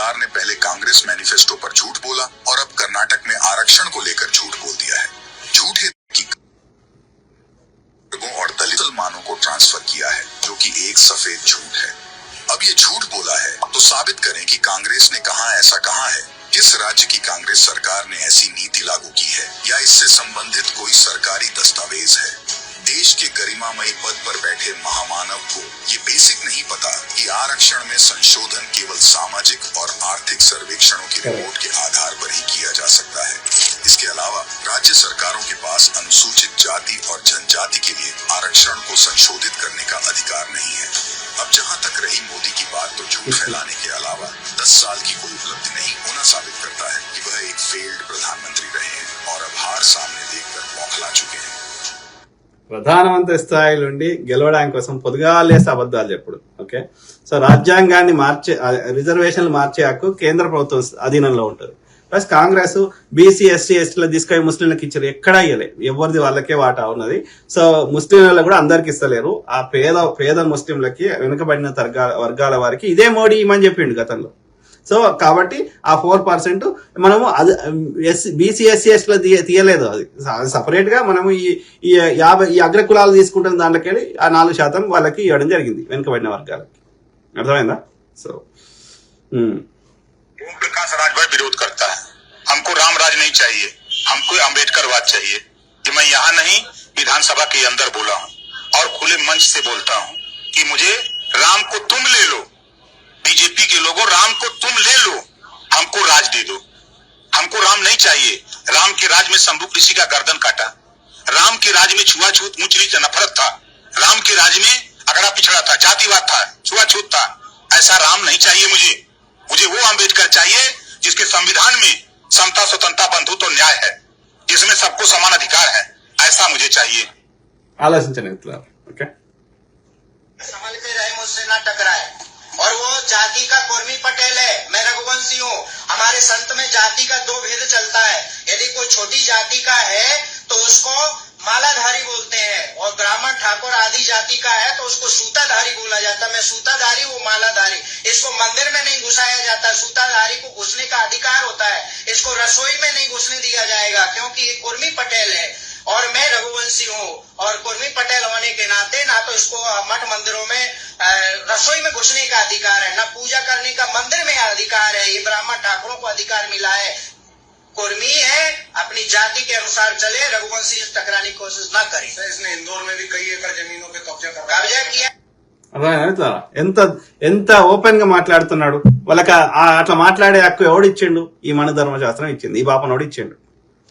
सरकार ने पहले कांग्रेस मैनिफेस्टो पर झूठ बोला और अब कर्नाटक में आरक्षण को लेकर झूठ बोल दिया है। झूठ है कि और दलित मुसलमानों को ट्रांसफर किया है, जो कि एक सफेद झूठ है। अब ये झूठ बोला है तो साबित करें कि कांग्रेस ने कहा ऐसा कहा है। किस राज्य की कांग्रेस सरकार ने ऐसी नीति लागू की है या इससे संबंधित कोई सरकारी दस्तावेज है? देश के गरिमामयी पद पर बैठे महामानव को ये बेसिक नहीं पता कि आरक्षण में संशोधन केवल सामाजिक और आर्थिक सर्वेक्षणों की रिपोर्ट के आधार पर ही किया जा सकता है। इसके अलावा राज्य सरकारों के पास अनुसूचित जाति और जनजाति के लिए आरक्षण को संशोधित करने का अधिकार नहीं है। अब जहां तक रही मोदी की बात, तो झूठ फैलाने के अलावा 10 साल की कोई उपलब्धि नहीं होना साबित करता है कि वह एक फेल्ड प्रधानमंत्री रहे हैं और अब हार सामने देखकर बौखला चुके हैं। ప్రధానమంత్రి స్థాయి నుండి గెలవడానికి కోసం పొద్దుగాలేసి అబద్ధాలు చెప్పుడు. ఓకే, సో రాజ్యాంగాన్ని రిజర్వేషన్లు మార్చే హక్కు కేంద్ర ప్రభుత్వం అధీనంలో ఉంటుంది. ప్లస్ కాంగ్రెస్ బీసీ ఎస్సీ ఎస్టీలో తీసుకొని ముస్లింలకు ఇచ్చారు, ఎక్కడా ఇవ్వలేదు. ఎవరిది వాళ్ళకే వాటా ఉన్నది. సో ముస్లింలకు కూడా అందరికి ఇస్తలేరు. ఆ పేద ముస్లింలకి, వెనుకబడిన వర్గాల వారికి ఇదే మోడీ ఇమని చెప్పిండు గతంలో. సో కాబట్టి ఆ 4% మనము బీసీ ఎస్సీ ఎస్టీలో తీయలేదు. అది సపరేట్ గా మనము ఈ అగ్రకులాలు తీసుకుంటున్న దాంట్లోకి ఆ 4% వాళ్ళకి ఇవ్వడం జరిగింది, వెనుకబడిన వర్గాలకి. అర్థమైందా? సో ओम प्रकाश राजभर विरोध करता है। हमको राम राज नहीं चाहिए, हमको अम्बेडकरवाद चाहिए। कि मैं यहाँ नहीं, विधानसभा के अंदर बोला हूँ और खुले मंच से बोलता हूँ कि मुझे राम को तुम ले लो, बीजेपी के लोगों राम को तुम ले लो, हमको राज दे दो। हमको राम नहीं चाहिए। राम के राज में शंभु ऋषि का गर्दन काटा, राम के राज में छुआछूत ऊंच नीच नफरत था, राम के राज में अगड़ा पिछड़ा था, जातिवाद था, छुआछूत था। ऐसा राम नहीं चाहिए मुझे। मुझे वो अम्बेडकर चाहिए जिसके संविधान में समता, स्वतंत्रता, बंधुत्व और न्याय है, जिसमें सबको समान अधिकार है। ऐसा मुझे चाहिए। ఆలోచించండి. ఓకే, संभल के रहे, मुझसे ना टकराए। और वो जाति का कुर्मी पटेल है, मैं रघुवंशी हूँ। हमारे संत में जाति का 2 भेद चलता है। यदि कोई छोटी जाति का है तो उसको मालाधारी बोलते हैं, और ब्राह्मण ठाकुर आदि जाति का है तो उसको सूताधारी बोला जाता है। मैं सूताधारी, वो मालाधारी। इसको मंदिर में नहीं घुसाया जाता। सूताधारी को घुसने का अधिकार होता है। इसको रसोई में नहीं घुसने दिया जाएगा, क्योंकि ये कुर्मी पटेल है और मैं रघुवंशी हूँ। और कुर्मी पटेल होने के नाते ना तो इसको मठ मंदिरों में रसोई में घुसने का अधिकार है, न पूजा करने का मंदिर में अधिकार है। ये ब्राह्मण ठाकुरों को अधिकार मिला है। कुर्मी है, अपनी जाति के अनुसार चले, रघुवंशी से टकराने की कोशिश न करे। इसने इंदौर में भी कई एकड़ जमीनों पे कब्जा किया। అర్థమైనా? ఎంత ఓపెన్ గా మాట్లాడుతున్నాడు. వాళ్ళకి అట్లా మాట్లాడే హక్కు ఎవడిచ్చిండు? ఈ మన ధర్మశాస్త్రం ఇచ్చింది, ఈ బాపనోడు ఇచ్చిండు.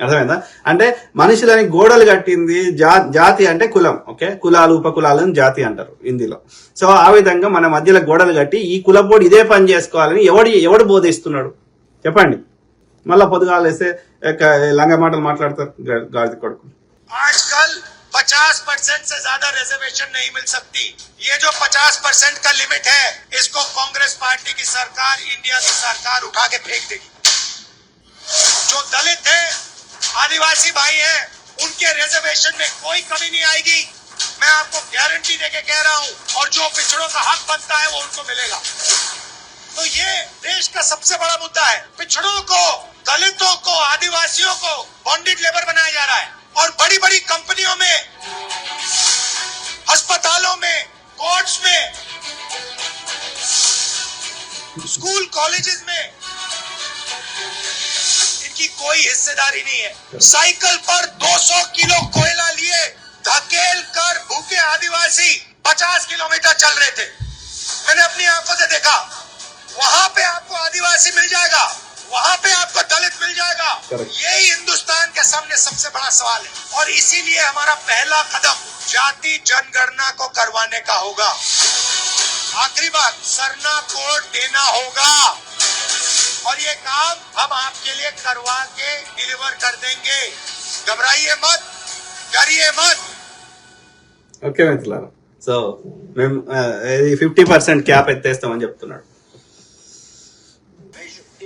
అర్థమైందా? అంటే మనుషులని గోడలు కట్టింది జాతి అంటే కులం. ఓకే, కులాలు ఉపకులాలను జాతి అంటారు హిందీలో. సో ఆ విధంగా మన మధ్యలో గోడలు కట్టి ఈ కులపోడు ఇదే పని చేసుకోవాలని ఎవడు బోధిస్తున్నాడు చెప్పండి? మళ్ళా పొద్దుగాలు వేస్తే లంగా మాటలు మాట్లాడతారు గాడిద కొడుకు. आजकल 50% से ज्यादा रिजर्वेशन नहीं मिल सकती। ये जो 50% का लिमिट है, इसको कांग्रेस पार्टी की सरकार, इंडिया की सरकार उठा के फेंक देगी। जो दलित है, आदिवासी भाई है, उनके रिजर्वेशन में कोई कमी नहीं आएगी। मैं आपको गारंटी देके कह रहा हूँ। और जो पिछड़ों का हक बनता है वो उनको मिलेगा। तो ये देश का सबसे बड़ा मुद्दा है। पिछड़ों को, दलितों को, आदिवासियों को बॉन्डेड लेबर बनाया जा रहा है। और बड़ी बड़ी कंपनियों में, अस्पतालों में, कोर्ट्स में, स्कूल कॉलेजेस में इनकी कोई हिस्सेदारी नहीं है। साइकिल पर 200 किलो कोयला लिए धकेल कर भूखे आदिवासी 50 किलोमीटर चल रहे थे। मैंने अपनी आंखों से देखा। वहां पे आपको आदिवासी मिल जाएगा, वहां पे आपको दलित मिल जाएगा। यही हिंदुस्तान के सामने सबसे बड़ा सवाल है। और इसीलिए हमारा पहला कदम जाति जनगणना को करवाने का होगा। आखिरी बात, सरना कोड देना होगा। और ये काम हम आपके लिए करवा के डिलीवर कर देंगे। घबराइए मत, डरिए मत। ఓకే మిత్రులారా, సో మేము 50% క్యాప్ ఎత్తేస్తామని చెప్తున్నాడు.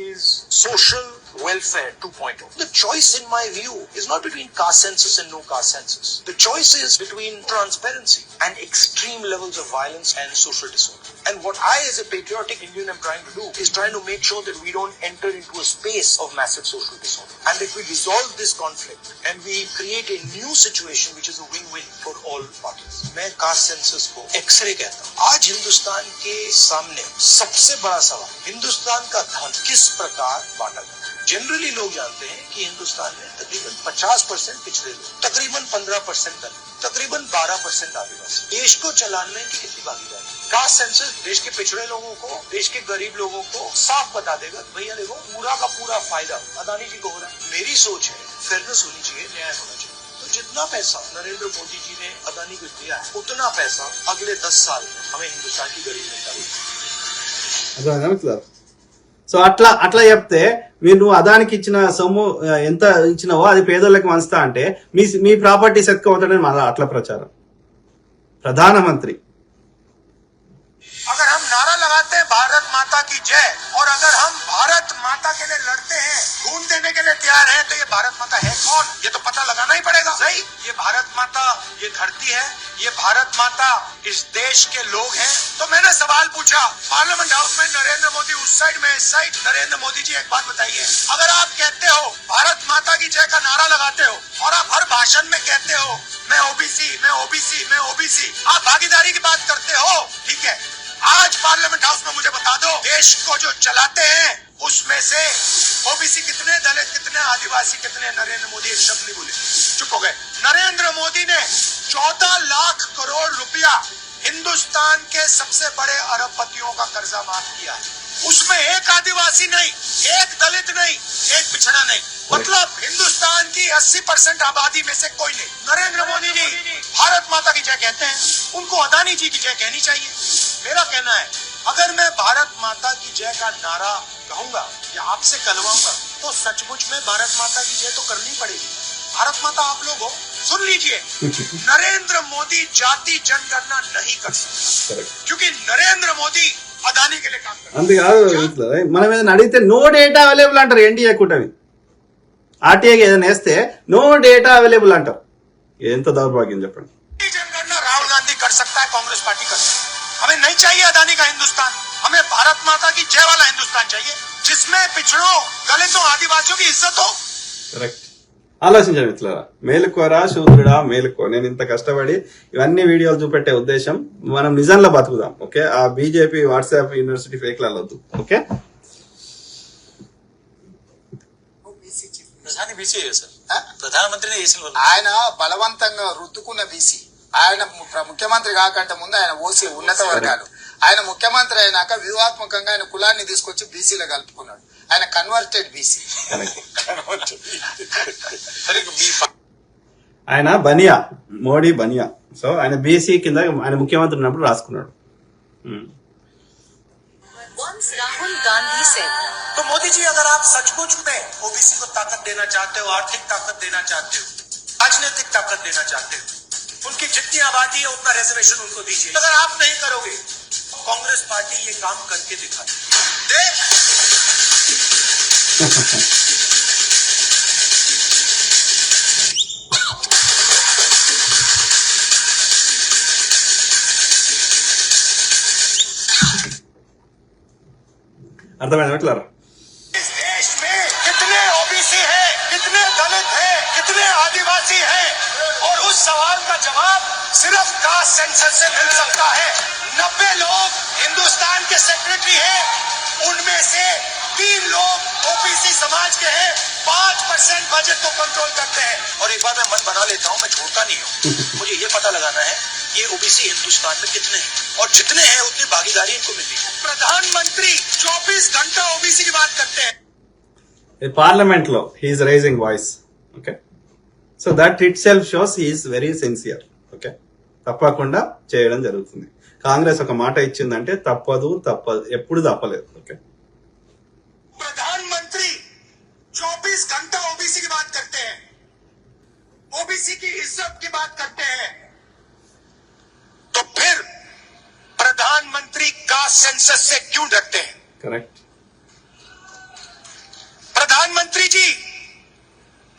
Is social welfare 2.0. The choice, in my view, is not between caste census and no caste census. The choice is between transparency and extreme levels of violence and social disorder. And what I, as a patriotic Indian, am trying to do is trying to make sure that we don't enter into a space of massive social disorder, and that we resolve this conflict and we create a new situation which is a win-win for all parties. मैं caste census को x ray कहता हूँ. आज हिंदुस्तान के सामने सबसे बड़ा सवाल हिंदुस्तान का धन किस प्रकार बांटा जाए. जनरली लोग जानते हैं कि हिंदुस्तान में तकरीबन 50% पिछड़े लोग, तकरीबन 15% दलित, तकरीबन 12% आदिवासी. देश को चलाने में इनकी कितनी भागीदारी. कास्ट सेंसस देश के पिछड़े लोगों को, देश के गरीब लोगों को साफ बता देगा, भैया देखो पूरा का पूरा फायदा अदानी जी को हो रहा है. मेरी सोच है फेयरनेस होनी चाहिए, न्याय होना चाहिए. तो जितना पैसा नरेंद्र मोदी जी ने अदानी को दिया है, उतना पैसा अगले 10 साल में हमें हिंदुस्तान की गरीब जनता को. సో అట్లా చెప్తే మీరు నువ్వు అదానికి ఇచ్చిన సొమ్ము ఎంత ఇచ్చినావో అది పేదోళ్ళకి వంచుతా అంటే మీ ప్రాపర్టీస్ ఎత్తుకోవద్దని మళ్ళీ అట్లా ప్రచారం. ప్రధానమంత్రి अगर हम नारा लगाते हैं भारत माता की जय, और अगर हम भारत माता के लिए लड़ते हैं, खून देने के लिए तैयार हैं, तो ये भारत माता है कौन? ये तो पता लगाना ही पड़ेगा. सही, ये भारत माता ये धरती है, ये भारत माता इस देश के लोग हैं. तो मैंने सवाल पूछा पार्लियामेंट हाउस में, नरेंद्र मोदी उस साइड में इस साइड. नरेंद्र मोदी जी एक बात बताइए, अगर आप कहते हो भारत माता की जय का नारा लगाते हो और आप हर भाषण में कहते हो मैं ओबीसी मैं ओबीसी मैं ओबीसी, आप भागीदारी की बात करते हो, ठीक है. आज पार्लियामेंट हाउस में मुझे बता दो, देश को जो चलाते हैं उसमें से ओबीसी कितने, दलित कितने, आदिवासी कितने? नरेंद्र मोदी एक शब्द नहीं बोले, चुप हो गए. नरेंद्र मोदी ने 14 लाख करोड़ रुपया हिंदुस्तान के सबसे बड़े अरबपतियों का कर्जा माफ किया है. उसमें एक आदिवासी नहीं, एक दलित नहीं, एक पिछड़ा नहीं. मतलब हिंदुस्तान की 80% आबादी में से कोई नहीं. नरेंद्र मोदी जी भारत माता की जय कहते हैं, उनको अदानी जी की जय कहनी चाहिए. मेरा कहना है अगर मैं भारत माता की जय का नारा कहूंगा या आपसे कहलवाऊंगा, तो सचमुच में भारत माता की जय तो करनी पड़ेगी. भारत माता आप लोग हो, सुन लीजिए. नरेंद्र मोदी जाति जनगणना नहीं कर सकता, क्योंकि नरेंद्र मोदी अदानी के लिए काम करता है. అంతేకాదు మనం ఏదైనా అడిగితే నో డేటా అవైలబుల్ అంటారు. ఎన్డీఏ కూటమి ఆర్టీఐకి ఏదైనా వేస్తే నో డేటా అవైలబుల్ అంటారు. ఎంత దౌర్భాగ్యం చెప్పండి. जनगणना राहुल गांधी कर सकता है, कांग्रेस पार्टी कर सकती है. हमें नहीं चाहिए अदानी का हिंदुस्तान, हमें भारत माता की जय वाला हिंदुस्तान चाहिए, जिसमें पिछड़ों, दलितों, आदिवासियों की इज्जत हो. కరెక్ట్. ఆలోచించండి మిత్రులారా, మేలుకోరా శూద్రుడా మేలుకో. నేను ఇంత కష్టపడి ఇవన్నీ వీడియోలు చూపెట్టే ఉద్దేశం మనం నిజంలో బతుకుదాం. ఓకే, ఆ బీజేపీ వాట్సాప్ యూనివర్సిటీ ఫేక్లలో వద్దు. ఓకే, ప్రధాని బీసీ సార్, ప్రధానమంత్రిని చేసిన ఆయన బలవంతంగా రుద్దుకున్న బీసీ. ఆయన ముఖ్యమంత్రి కాకంటే ముందు ఆయన ఓసీ ఉన్నత వర్గాలు. ఆయన ముఖ్యమంత్రి అయినాక వ్యూహాత్మకంగా ఆయన కులాన్ని తీసుకొచ్చి బీసీలో కలుపుకున్నాడు. ఆయన కన్వర్టెడ్ బీసీ. ఆయన బనియా, మోడీ బనియా. సో ఆయన బీసీ కింద ఆయన ముఖ్యమంత్రి ఉన్నప్పుడు రాసుకున్నాడు. Once Rahul Gandhi said, तो मोदी जी अगर आप सचमुच में ओबीसी को ताकत देना चाहते हो, आर्थिक ताकत देना चाहते हो, राजनीतिक ताकत देना चाहते हो, उनकी जितनी आबादी है उतना रिजर्वेशन उनको दीजिए. अगर आप नहीं करोगे, कांग्रेस पार्टी ये काम करके दिखाती दे. అర్థమైంది మిత్రులారా? इस देश में कितने ओबीसी हैं, कितने दलित हैं, कितने आदिवासी हैं, और उस सवाल का जवाब सिर्फ कास्ट सेंसस से मिल सकता है. 90 लोग हिंदुस्तान के सेक्रेटरी हैं, उनमें से 3 लोग ओबीसी समाज के हैं. 5% बजट को कंट्रोल करते हैं. और एक बार मैं मन बना लेता हूँ, मैं छोड़ता नहीं हूँ. मुझे ये पता लगाना है ये ओबीसी हिंदुस्तान में कितने हैं, और जितने हैं उतनी भागीदारी इनको मिलनी है. प्रधानमंत्री 24 घंटा ओबीसी की बात करते हैं. పార్లమెంట్ లో he's rising voice. Okay, so that itself shows he's very sincere. Okay, తప్పకుండా చేయడం జరుగుతుంది. కాంగ్రెస్ ఒక మాట ఇచ్చిందంటే తప్పదు, ఎప్పుడు తప్పలేదు. ఓకే, प्रधानमंत्री 24 घंटा ओबीसी की बात करते हैं, ओबीसी की इज्जत की बात करते हैं. तो फिर प्रधानमंत्री कास्ट सेंसस से क्यों डरते हैं? కరెక్ట్. प्रधान प्रधानमंत्री जी,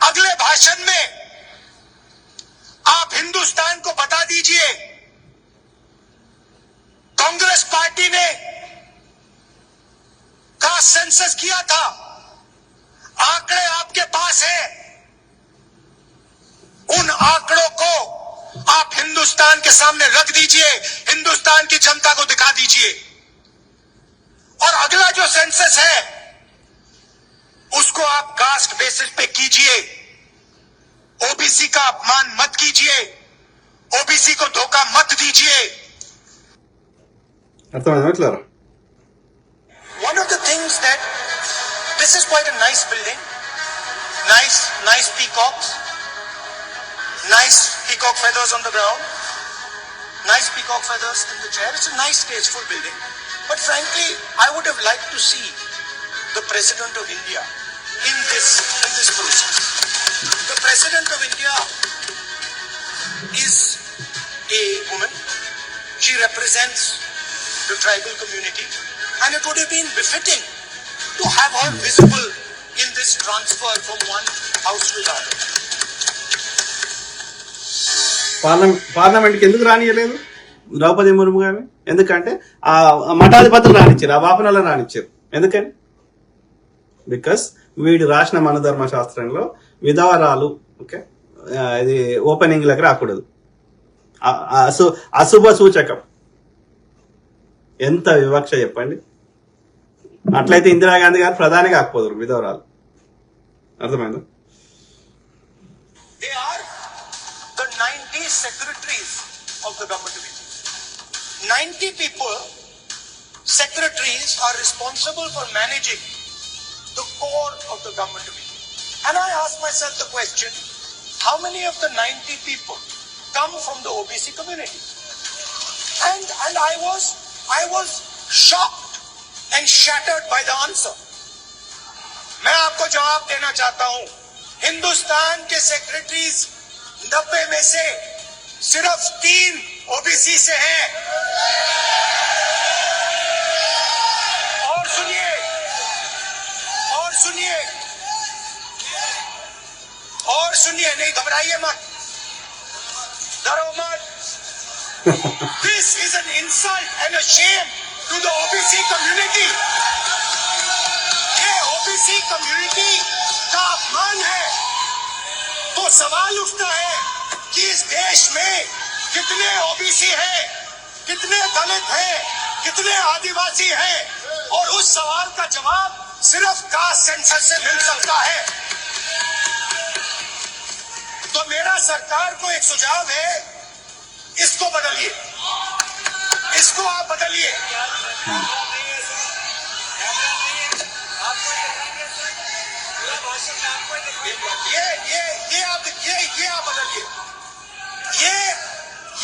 अगले भाषण में आप हिंदुस्तान को बता दीजिए, कांग्रेस पार्टी ने कास्ट सेंसस किया था, आंकड़े आपके पास है, उन आंकड़ों को आप हिंदुस्तान के सामने रख दीजिए, हिंदुस्तान की जनता को दिखा दीजिए। और अगला जो सेंसस है उसको आप कास्ट बेसिस पे कीजिए, ओबीसी का अपमान मत कीजिए, ओबीसी को धोखा मत दीजिए। అర్థమైందా ఇట్లారా? One of the things that this is quite a nice building, nice peacocks, nice peacock feathers on the ground, nice peacock feathers in the chair. It's a nice, tasteful building. But frankly, I would have liked to see the President of India in this process. The President of India is a woman. She represents the tribal community, and it would have been befitting to have her visible in this transfer from one house to the other. పార్లమెంట్కి ఎందుకు రానియలేదు ద్రౌపది ముర్ము గారిని? ఎందుకంటే ఆ మఠాధిపతులు రానిచ్చారు, ఆ బాపనలో రానిచ్చారు. ఎందుకని? Because వీడు రాసిన మనధర్మ శాస్త్రంలో విధవరాలు ఓకే ఇది ఓపెనింగ్ లకి రాకూడదు, అశుభ సూచకం. ఎంత వివక్ష చెప్పండి. అట్లయితే ఇందిరాగాంధీ గారు ప్రధాని కాకపోదు, విధవరాలు. అర్థమైందా? They are the 90 secretaries of the government of India. 90 people, secretaries, are responsible for managing the core of the government of India. And I ask myself the question, how many of the 90 people come from the OBC community? And I was shocked and shattered by the answer. मैं आपको जवाब देना चाहता हूं, हिंदुस्तान के secretaries 90 में से सिर्फ 3 ओबीसी से हैं। और सुनिए, नहीं घबराइए मत, डरो मत। This is an insult and a shame to the OBC community. ये OBC community का अपमान है। तो सवाल उठता है कि इस देश में कितने ओबीसी हैं, कितने दलित हैं, कितने आदिवासी हैं, और उस सवाल का जवाब सिर्फ कास्ट सेंसस से मिल सकता है। तो मेरा सरकार को एक सुझाव है, इसको बदलिए, इसको आप बदलिए। ये आप बदलिए।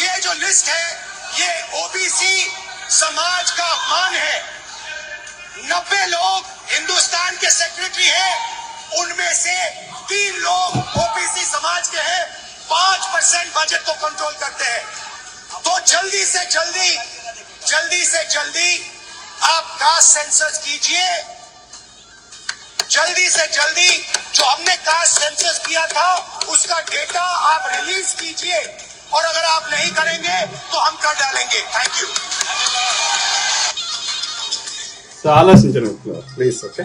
ये जो लिस्ट है, ये ओबीसी समाज का अपमान है। 90 लोग हिंदुस्तान के सेक्रेटरी हैं, उनमें से 3 लोग ओबीसी समाज के हैं, 5% बजट को कंट्रोल करते हैं। तो जल्दी से जल्दी आप कास्ट सेंसस कीजिए, जल्दी से जल्दी जो हमने कास्ट सेंसस किया था उसका डेटा आप रिलीज कीजिए, और अगर आप नहीं करेंगे तो हम कर डालेंगे। Thank you. ఆలోచించండి ప్లీజ్. ఓకే.